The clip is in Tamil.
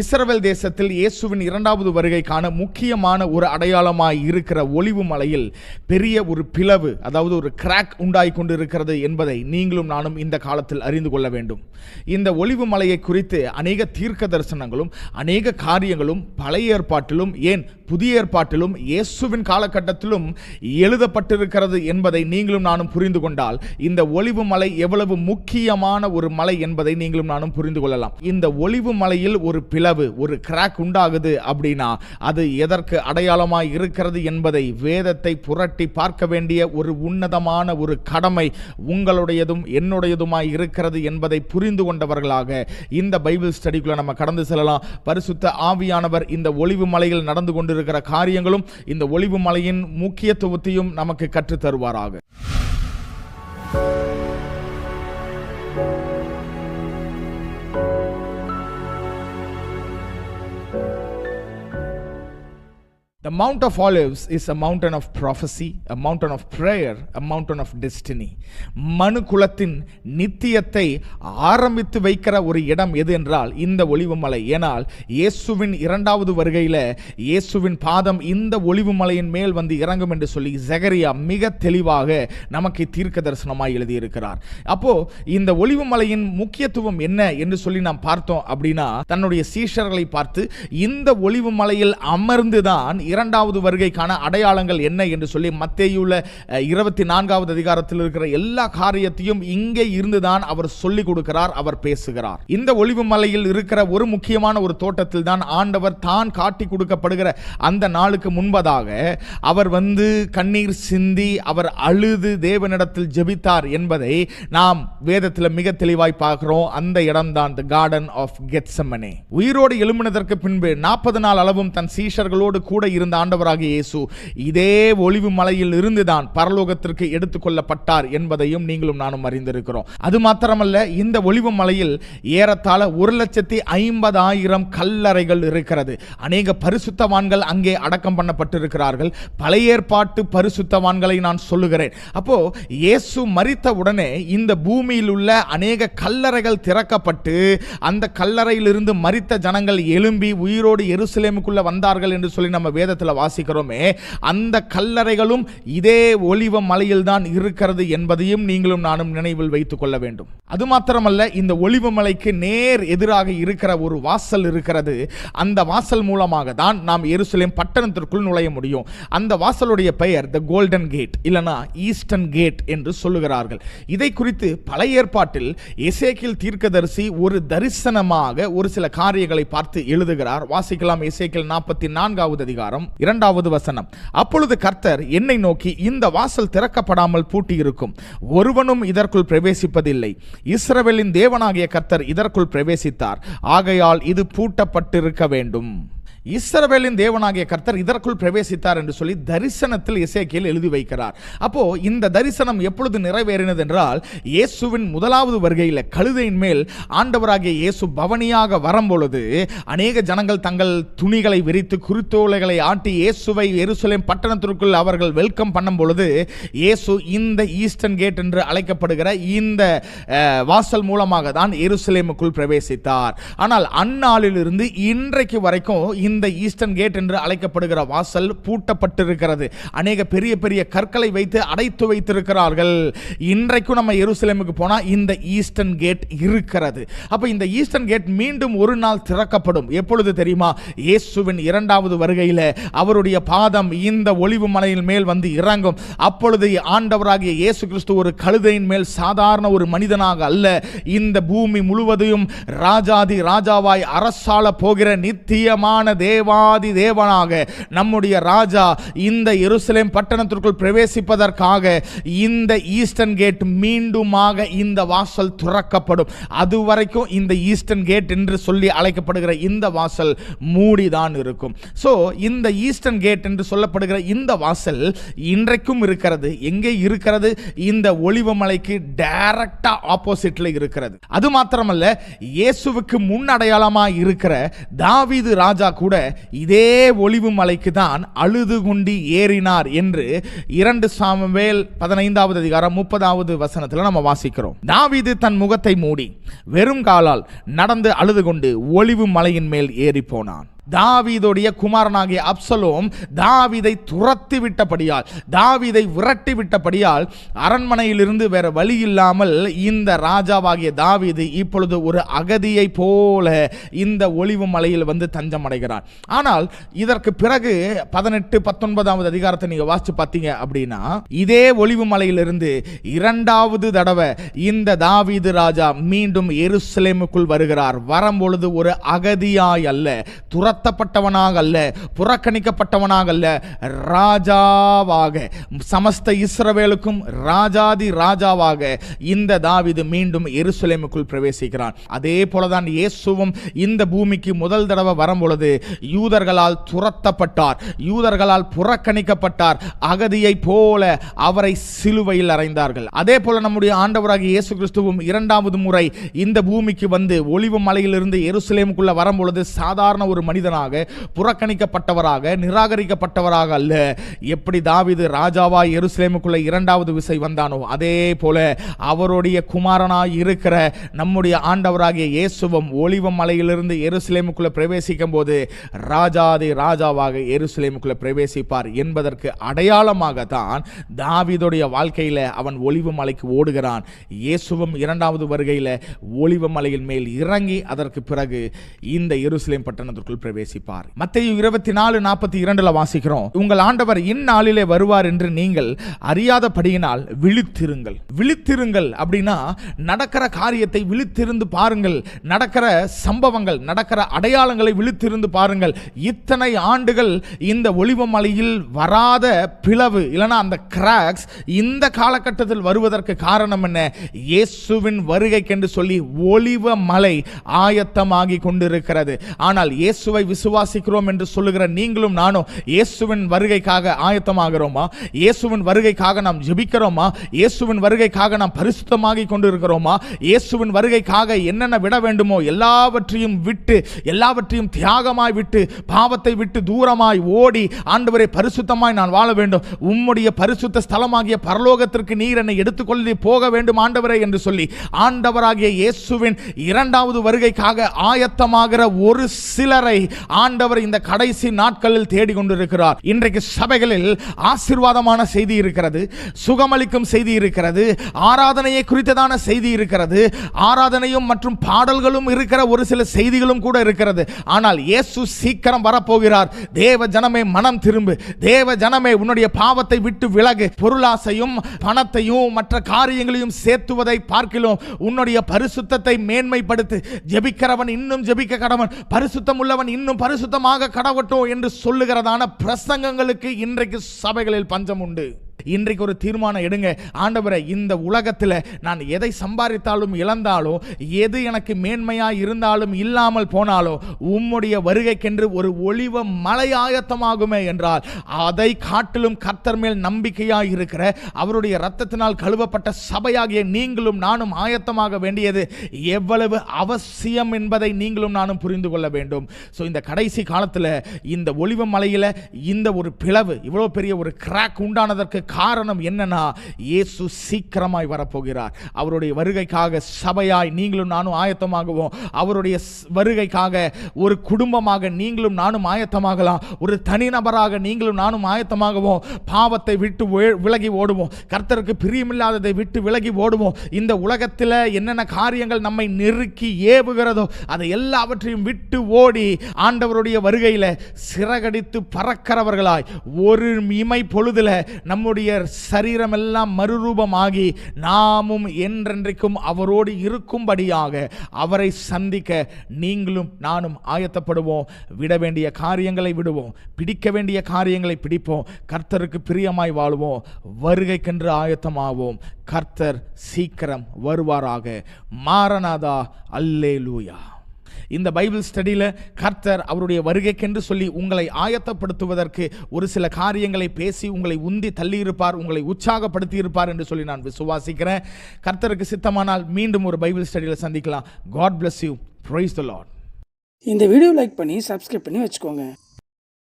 இஸ்ரவேல் தேசத்தில் இயேசுவின் இரண்டாவது வருகைக்கான முக்கியமான ஒரு அடையாளமாய் இருக்கிற ஒலிவு மலையில் பெரிய ஒரு பிளவு, அதாவது ஒரு கிராக் உண்டாகி கொண்டிருக்கிறது என்பதை நீங்களும் நானும் இந்த காலத்தில் அறிந்து கொள்ள வேண்டும். இந்த ஒலிவு மலையை குறித்து அநேக தீர்க்க தரிசனங்களும் அநேக காரியங்களும் பழைய ஏற்பாட்டிலும் ஏன் புதிய ஏற்பாட்டிலும் இயேசுவின் காலகட்டத்திலும் எழுதப்பட்டிருக்கிறது என்பதை நீங்களும் நானும் புரிந்து கொண்டால் இந்த ஒலிவு மலை எவ்வளவு முக்கியமான ஒரு மலை என்பதை நீங்களும் நானும் புரிந்து கொள்ளலாம். இந்த ஒலிவு மலையில் ஒரு பிளவு, ஒரு கிராக் உண்டாகுது அப்படின்னா அது எதற்கு அடையாளமாய் இருக்கிறது என்பதை வேதத்தை புரட்டி பார்க்க வேண்டிய ஒரு உன்னதமான ஒரு கடமை உங்களுடையதும் என்னுடையதுமாய் இருக்கிறது என்பதை புரிந்து கொண்டவர்களாக இந்த பைபிள் ஸ்டடிக்குள்ள நம்ம கடந்து செல்லலாம். பரிசுத்த ஆவியானவர் இந்த ஒலிவு மலையில் நடந்து கொண்டிருக்கிற காரியங்களும் இந்த ஒலிவு மலையின் முக்கியத்துவத்தையும் நமக்கு கற்றுத் தருவாராக. The Mount of Olives is a mountain of prophecy, a mountain of prayer, a mountain of destiny. மனு குலத்தின் நித்தியத்தை ஆரம்பித்து வைக்கிற ஒரு இடம் எது என்றால் இந்த ஒலிவு மலை. ஏனால் இயேசுவின் இரண்டாவது வருகையில் இயேசுவின் பாதம் இந்த ஒலிவு மலையின் மேல் வந்து இறங்கும் என்று சொல்லி ஜெகரியா மிக தெளிவாக நமக்கு தீர்க்க தரிசனமாய் எழுதியிருக்கிறார். அப்போ இந்த ஒலிவு மலையின் முக்கியத்துவம் என்ன என்று சொல்லி நாம் பார்த்தோம் அப்படின்னா, தன்னுடைய சீஷர்களை பார்த்து இந்த ஒலிவு மலையில் அமர்ந்துதான் இரண்டாவது வருகைக்கான அடையாளங்கள் என்ன என்று சொல்லி மத்தேயுல 24வது அதிகாரத்தில் இருக்கிற எல்லா காரியத்தையும் இங்கே இருந்துதான் அவர் சொல்லிக் கொடுக்கிறார், அவர் பேசுகிறார். இந்த ஒலிவு மலையில் இருக்கிற ஒரு முக்கியமான ஒரு தோட்டத்தில் தான் ஆண்டவர் தான் காட்டி கொடுக்கப்படுகிற அந்த நாளுக்கு முன்பதாக அவர் வந்து கண்ணீர் சிந்தி அவர் அழுது தேவனிடத்தில் ஜெபித்தார் என்பதை நாம் வேதத்தில் மிக தெளிவாய் பார்க்கிறோம். அந்த இடம்தான் தி கார்டன் ஆஃப் கெத்செமனே. உயிரோடு எழும்பினதற்கு பின்பு 40 நாள் அளவும் தன் சீஷர்களோடு கூட இருந்த ஆண்டவராகிய இயேசு இதே ஒலிவு மலையில் இருந்துதான் பரலோகத்திற்கு எடுத்துக் கொள்ளப்பட்டார் என்பதையும் நீங்களும் நானும் அறிந்திருக்கிறோம். அது மாத்திரமல்ல, இந்த ஒலிவு மலையில் ஏறத்தாழ 1,50,000 கல்லறைகள் இருக்கிறது. அநேக பரிசுத்தவான்கள் அங்கே அடக்கம் பண்ணப்பட்டிருக்கிறார்கள். பழைய ஏற்பாட்டு பரிசுத்தவான்களை நான் சொல்லுகிறேன். அப்போ இயேசு மரித்த உடனே இந்த பூமியில் உள்ள அநேக கல்லறைகள் திறக்கப்பட்டு அந்த கல்லறையிலிருந்து மரித்த ஜனங்கள் எழும்பி உயிரோடு எருசலேமுக்குள்ள வந்தார்கள் என்று சொல்லி நம்ம வேதத்தில் வாசிக்கிறோமே. அந்த கல்லறைகளும் இதே ஒலிவ மலையில் தான் இருக்கிறது என்பதையும் நீங்களும் நானும் நினைவில் வைத்துக் கொள்ள வேண்டும். அது மாத்திரமல்ல, இந்த ஒலிவ மலைக்கு நேர் எதிராக இருக்கிற ஒரு வாசல் இருக்கிறது. அந்த வாசல் மூலமாக தான் நாம் எருசலேம் பட்டணத்திற்குள் நுழைய முடியும். அந்த வாசலுடைய பெயர் தி கோல்டன் கேட் இல்லனா ஈஸ்டர்ன் கேட் என்று சொல்லுகிறார்கள். இதை குறித்து பழைய ஏற்பாட்டில் எசேக்கியேல் தீர்க்கதரிசி ஒரு தரிசனமாக ஒரு சில காரியங்களை பார்த்து எழுதுகிறார். வாசிக்கலாம். எசேக்கியேல் 44வது அதிகாரம் 2வது வசனம். அப்பொழுது கர்த்தர் என்னை நோக்கி, இந்த வாசல் திறக்கப்படாமல் பூட்டி இருக்கும், ஒருவனும் இதற்குள் பிரவேசிப்பதில்லை. இஸ்ரவேலின் தேவனாகிய கர்த்தர் இதற்குள் பிரவேசித்தார், ஆகையால் இது பூட்டப்பட்டிருக்க வேண்டும். இஸ்ரவேலின் தேவனாகிய கர்த்தர் இதற்குள் பிரவேசித்தார் என்று சொல்லி தரிசனத்தில் எசேக்கியேல் எழுதி வைக்கிறார். அப்போ இந்த தரிசனம் எப்பொழுது நிறைவேறினது என்றால், இயேசுவின் முதலாவது வருகையில் கழுதையின் மேல் ஆண்டவராகிய இயேசு பவனியாக வரும்பொழுது அநேக ஜனங்கள் தங்கள் துணிகளை விரித்து குருத்தோலைகளை ஆட்டி இயேசுவை எருசலேம் பட்டணத்திற்குள் அவர்கள் வெல்கம் பண்ணும் பொழுது இயேசு இந்த ஈஸ்டர்ன் கேட் என்று அழைக்கப்படுகிற இந்த வாசல் மூலமாக தான் எருசலேமுக்குள் பிரவேசித்தார். ஆனால் அந்நாளிலிருந்து இன்றைக்கு வரைக்கும் இந்த ஈஸ்டர்ன் கேட் என்று அழைக்கப்படுகிற வாசல் பூட்டப்பட்டிருக்கிறது. அநேக பெரிய பெரிய கற்களை வைத்து அடைத்து வைத்திருக்கிறார்கள். இன்றைக்கும் நம்ம எருசலேமுக்கு போனா இந்த ஈஸ்டர்ன் கேட் இருக்கிறது. அப்ப இந்த ஈஸ்டர்ன் கேட் மீண்டும் ஒரு நாள் திறக்கப்படும். எப்பொழுது தெரியுமா? இயேசுவின் இரண்டாவது வருகையில் அவருடைய பாதம் இந்த ஒலிவு மலையின் மேல் வந்து இறங்கும். அப்பொழுது ஆண்டவராகிய இயேசு கிறிஸ்து ஒரு கழுதையின் மேல் சாதாரண ஒரு மனிதனாக அல்ல, இந்த பூமி முழுவதையும் ராஜாதி ராஜாவாய் அரசாள போகிற நித்தியமான தேவாதி தேவனாக நம்முடைய ராஜா இந்த எருசலேம் பட்டணத்திற்குள் பிரவேசிப்பதற்காக இந்த ஈஸ்டர்ன் கேட் மீண்டுமாக இந்த வாசல் திறக்கப்படும். அதுவரைக்கும் இந்த ஈஸ்டர்ன் கேட் என்று சொல்லி அழைக்கப்படுகிற இந்த வாசல் மூடிதான் இருக்கும். சோ இந்த ஈஸ்டர்ன் கேட் என்று சொல்லப்படுகிற இந்த வாசல் இன்றைக்கும் இருக்கிறது. எங்கே இருக்கிறது? இந்த ஒலிவ மலைக்கு டைரக்டா ஆப்போசிட்ல இருக்கிறது. அது மாத்திரமல்ல, இயேசுவுக்கு முன் அடையாளமாக இருக்கிற தாவீது ராஜா கூட கூட இதே ஒலிவு மலைக்கு தான் அழுது கொண்டு ஏறினார் என்று 2 சாமுவேல் 15வது அதிகாரம் 30வது வசனத்தில் நம்ம வாசிக்கிறோம். தாவீது தன் முகத்தை மூடி வெறும் காலால் நடந்து அழுது கொண்டு ஒலிவு மலையின் மேல் ஏறி போனான். தாவீதுடைய குமாரனாகிய அப்சலோம் தாவீதை துரத்தி விட்டபடியால், தாவீதை விரட்டி விட்டபடியால் அரண்மனையிலிருந்து வேற வழி இல்லாமல் இந்த ராஜாவாகிய தாவீது இப்பொழுது ஒரு அகதியை போல இந்த ஒலிவு மலையில் வந்து தஞ்சம் அடைகிறார். ஆனால் இதற்கு பிறகு 18, 19வது அதிகாரத்தை நீங்க வாசிச்சு பார்த்தீங்க அப்படின்னா, இதே ஒலிவு மலையிலிருந்து 2வது தடவை இந்த தாவீது ராஜா மீண்டும் எருசலேமுக்குள் வருகிறார். வரும்பொழுது ஒரு அகதியாய் அல்ல, துரத்தப்பட்டவனாக அல்ல, புறக்கணிக்கப்பட்டவனாக அல்ல, ராஜாவாக, சமஸ்த இஸ்ரவேலுக்கும் ராஜாதி ராஜாவாக இந்த தாவீது மீண்டும் எருசலேமுக்குள் பிரவேசிக்கிறான். அதே போலதான் இயேசுவும் இந்த பூமிக்கு முதல் தடவை வரும்பொழுது யூதர்களால் துரத்தப்பட்டார், யூதர்களால் புறக்கணிக்கப்பட்டார், அகதியை போல அவரை சிலுவையில் அறைந்தார்கள். அதே போல நம்முடைய ஆண்டவராகிய இயேசு கிறிஸ்துவும் 2வது முறை இந்த பூமிக்கு வந்து ஒலிவு மலையிலிருந்து எருசலேமுக்குள்ள வரும்பொழுது சாதாரண ஒரு மனிதனாக, புறக்கணிக்கப்பட்டவராக, நிராகரிக்கப்பட்டவராக அல்ல. எப்படி தாவீது ராஜாவாய் எருசலேமுக்குள்ள 2வது விசை வந்தானோ அதே போல அவருடைய குமாரனாய் இருக்கிற நம்முடைய ஆண்டவராகிய இயேசுவும் ஒலிவ மலையிலிருந்து எருசலேமுக்குள்ள பிரவேசிக்கும் போது ராஜாதி ராஜாவாக எருசலேமுக்குள்ள பிரவேசிப்பார் என்பதற்கு அடையாளமாக தான் தாவீதுடைய வாழ்க்கையில அவன் ஒலிவு மலைக்கு ஓடுகிறான். இயேசுவும் 2வது வருகையில ஒலிவ மலையின் மேல் இறங்கி அதற்கு பிறகு இந்த எருசலேம் பட்டணத்திற்குள் பிரவேசிப்பார். மத்தேயு 24:42 வாசிக்கிறோம், உங்கள் ஆண்டவர் இந்நாளிலே வருவார் என்று நீங்கள் அறியாதபடியினால் விழித்திருங்கள். விழித்திருங்கள் அப்படின்னா நடக்கிற காரியத்தை விழித்திருந்து பாருங்கள், நடக்கிற சம்பவங்கள், நடக்கிற அடையாளங்களை விழித்திருந்து பாருங்கள். இத்தனை ஆண்டுகள் இந்த ஒலிவ மலையில் வராத பிளவு இல்லைன்னா அந்த கிராக்ஸ் இந்த காலகட்டத்தில் வருவதற்கு காரணம் என்ன? இயேசுவின் வருகைக்கென்று சொல்லி ஒலிவ மலை ஆயத்தமாகி கொண்டிருக்கிறது. ஆனால் இயேசுவை விசுவாசிக்கிறோம் என்று சொல்லுகிற நீங்களும் நானும் இயேசுவின் வருகைக்காக ஆயத்தமாகிறோமா? இயேசுவின் வருகைக்காக நாம் ஜெபிக்கிறோமா? இயேசுவின் வருகைக்காக நாம் பரிசுத்தமாகி கொண்டிருக்கிறோமா? இயேசுவின் வருகைக்காக என்னென்ன விட வேண்டுமோ எல்லாவற்றையும் விட்டு, எல்லாவற்றையும் தியாகமாய் விட்டு, பாவத்தை விட்டு தூரமாய் ஓடி, ஆண்டவரே பரிசுத்தமாய் நான் வாழ வேண்டும், உம்முடைய பரிசுத்த ஸ்தலமாகிய பரலோகத்திற்கு நீர் என்னை எடுத்துக்கொள்ளி போக வேண்டும் ஆண்டவரே என்று சொல்லி ஆண்டவராகிய இயேசுவின் 2வது வருகைக்காக ஆயத்தமாகிற ஒரு சிலரை ஆண்டவர் இந்த கடைசி நாட்களில் தேடிக்கொண்டிருக்கிறார். இன்றைக்கு சபைகளில் ஆசீர்வாதமான செய்தி இருக்கிறது, சுகமளிக்கும் செய்தி இருக்கிறது, ஆராதனையை குறித்ததான செய்தி இருக்கிறது, ஆராதனையும் மற்றும் பாடல்களும் இருக்கிற ஒரு சில செய்திகளும் கூட இருக்கிறது. ஆனால் இயேசு சீக்கிரம் வரப்போகிறார். தேவ ஜனமே மனம் திரும்பு, தேவ ஜனமே உன்னுடைய பாவத்தை விட்டு விலகு, பொருளாசையும் பணத்தையும் மற்ற காரியங்களையும் சேர்த்துவதை பார்க்கிறோம், உன்னுடைய பரிசுத்தத்தை மேன்மைப்படுத்து, ஜெபிக்கிறவன் இன்னும் ஜெபிக்க கடவன், பரிசுத்தம் உள்ளவன் இன்னும் பரிசுத்தமாக கடவட்டும் என்று சொல்லுகிறதான பிரசங்கங்களுக்கு இன்றைக்கு சபைகளில் பஞ்சம் உண்டு. இன்றைக்கு ஒரு தீர்மானம் எடுங்க, ஆண்டவரே இந்த உலகத்தில் நான் எதை சம்பாதித்தாலும் இழந்தாலும், எது எனக்கு மேன்மையாக இருந்தாலும் இல்லாமல் போனாலும், உம்முடைய வருகைக்கென்று ஒரு ஒலிவ மலை ஆயத்தமாகுமே என்றால் அதை காட்டிலும் கர்த்தர் மேல் நம்பிக்கையாக இருக்கிற அவருடைய இரத்தத்தினால் கழுவப்பட்ட சபையாகிய நீங்களும் நானும் ஆயத்தமாக வேண்டியது எவ்வளவு அவசியம் என்பதை நீங்களும் நானும் புரிந்து கொள்ள வேண்டும். ஸோ இந்த கடைசி காலத்தில் இந்த ஒலிவ மலையில் இந்த ஒரு பிளவு, இவ்வளோ பெரிய ஒரு கிராக் உண்டானதற்கு காரணம் என்னன்னா, இயேசு சீக்கிரமாய் வரப்போகிறார். அவருடைய வருகைக்காக சபையாய் நீங்களும் நானும் ஆயத்தமாகுவோம். அவருடைய வருகைக்காக ஒரு குடும்பமாக நீங்களும் நானும் ஆயத்தமாகலாம். ஒரு தனிநபராக நீங்களும் நானும் ஆயத்தமாகுவோம். பாவத்தை விட்டு விலகி ஓடுவோம், கர்த்தருக்கு பிரியமில்லாததை விட்டு விலகி ஓடுவோம். இந்த உலகத்தில் என்னென்ன காரியங்கள் நம்மை நெருக்கி ஏவுகிறதோ அதை எல்லாவற்றையும் விட்டு ஓடி ஆண்டவருடைய வருகையில் சிறகடித்து பறக்கிறவர்களாய் ஒரு இமை பொழுதுல நம்முடைய சரீரம் எல்லாம் மறுரூபமாகி நாமும் என்றென்றைக்கும் அவரோடு இருக்கும்படியாக அவரை சந்திக்க நீங்களும் நானும் ஆயத்தப்படுவோம். விட வேண்டிய காரியங்களை விடுவோம், பிடிக்க வேண்டிய காரியங்களை பிடிப்போம், கர்த்தருக்கு பிரியமாய் வாழ்வோம், வருகைக்கென்று ஆயத்தமாவோம். கர்த்தர் சீக்கிரம் வருவாராக. மாரநாதா, அல்லேலூயா. இந்த பைபிள் ஸ்டடியில் கர்த்தர் அவருடைய வருகைக்கென்று சொல்லி உங்களை ஆயத்தப்படுத்துவதற்கு ஒரு சில காரியங்களை பேசி உங்களை உந்தி தள்ளியிருப்பார், உங்களை உற்சாகப்படுத்தி இருப்பார் என்று சொல்லி நான் விசுவாசிக்கிறேன். கர்த்தருக்கு சித்தமானால் மீண்டும் ஒரு பைபிள் ஸ்டடியில் சந்திக்கலாம். God bless you. Praise the Lord. இந்த வீடியோ லைக் பண்ணி சப்ஸ்கிரைப் பண்ணி வச்சுக்கோங்க.